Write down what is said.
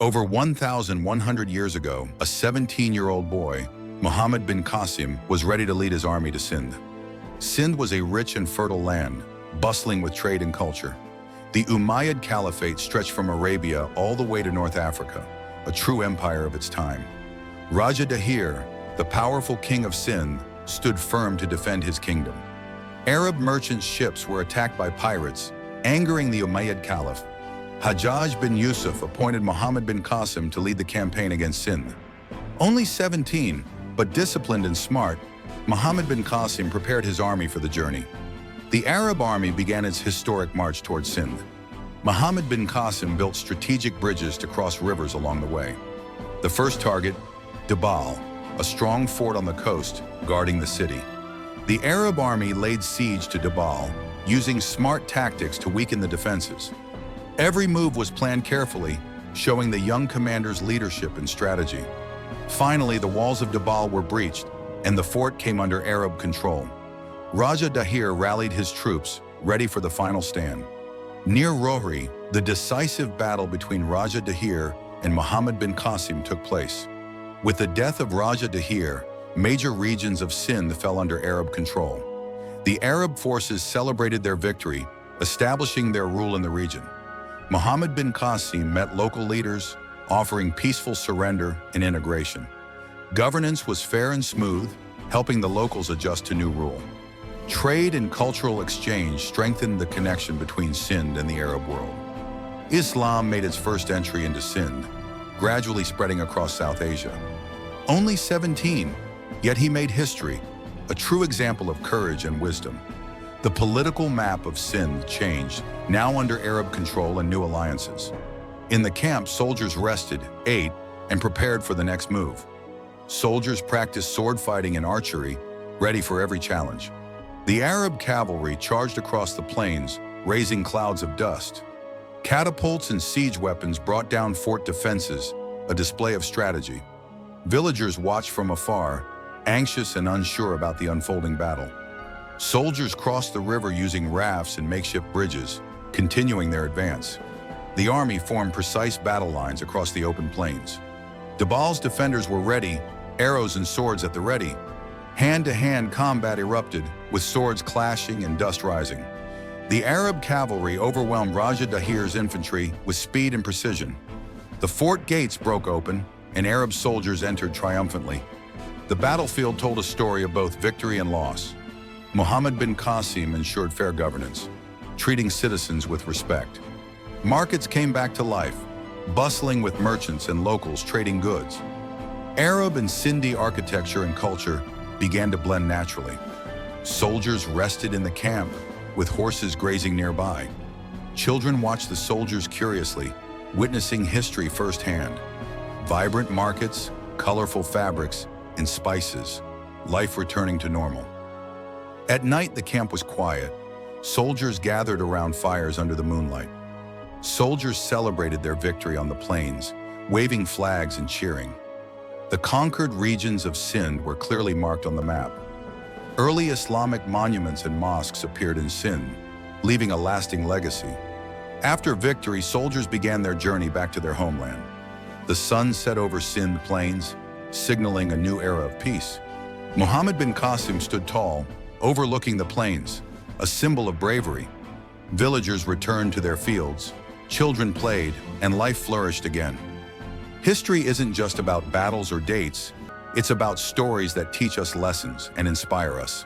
Over 1,100 years ago, a 17-year-old boy, Muhammad bin Qasim, was ready to lead his army to Sindh. Sindh was a rich and fertile land, bustling with trade and culture. The Umayyad Caliphate stretched from Arabia all the way to North Africa, a true empire of its time. Raja Dahir, the powerful king of Sindh, stood firm to defend his kingdom. Arab merchant ships were attacked by pirates, angering the Umayyad Caliph. Hajjaj bin Yusuf appointed Muhammad bin Qasim to lead the campaign against Sindh. Only 17, but disciplined and smart, Muhammad bin Qasim prepared his army for the journey. The Arab army began its historic march towards Sindh. Muhammad bin Qasim built strategic bridges to cross rivers along the way. The first target, Debal, a strong fort on the coast, guarding the city. The Arab army laid siege to Debal, using smart tactics to weaken the defenses. Every move was planned carefully, showing the young commander's leadership and strategy. Finally, the walls of Debal were breached, and the fort came under Arab control. Raja Dahir rallied his troops, ready for the final stand. Near Rohri, the decisive battle between Raja Dahir and Muhammad bin Qasim took place. With the death of Raja Dahir, major regions of Sindh fell under Arab control. The Arab forces celebrated their victory, establishing their rule in the region. Muhammad bin Qasim met local leaders, offering peaceful surrender and integration. Governance was fair and smooth, helping the locals adjust to new rule. Trade and cultural exchange strengthened the connection between Sindh and the Arab world. Islam made its first entry into Sindh, gradually spreading across South Asia. Only 17, yet he made history, a true example of courage and wisdom. The political map of Sindh changed, now under Arab control and new alliances. In the camp, soldiers rested, ate, and prepared for the next move. Soldiers practiced sword fighting and archery, ready for every challenge. The Arab cavalry charged across the plains, raising clouds of dust. Catapults and siege weapons brought down fort defenses, a display of strategy. Villagers watched from afar, anxious and unsure about the unfolding battle. Soldiers crossed the river using rafts and makeshift bridges, continuing their advance. The army formed precise battle lines across the open plains. Debal's defenders were ready, arrows and swords at the ready. Hand-to-hand combat erupted, with swords clashing and dust rising. The Arab cavalry overwhelmed Raja Dahir's infantry with speed and precision. The fort gates broke open, and Arab soldiers entered triumphantly. The battlefield told a story of both victory and loss. Muhammad bin Qasim ensured fair governance, treating citizens with respect. Markets came back to life, bustling with merchants and locals trading goods. Arab and Sindhi architecture and culture began to blend naturally. Soldiers rested in the camp, with horses grazing nearby. Children watched the soldiers curiously, witnessing history firsthand. Vibrant markets, colorful fabrics, and spices, life returning to normal. At night, the camp was quiet. Soldiers gathered around fires under the moonlight. Soldiers celebrated their victory on the plains, waving flags and cheering. The conquered regions of Sindh were clearly marked on the map. Early Islamic monuments and mosques appeared in Sindh, leaving a lasting legacy. After victory, soldiers began their journey back to their homeland. The sun set over Sindh plains, signaling a new era of peace. Muhammad bin Qasim stood tall, overlooking the plains, a symbol of bravery. Villagers returned to their fields, children played, and life flourished again. History isn't just about battles or dates, it's about stories that teach us lessons and inspire us.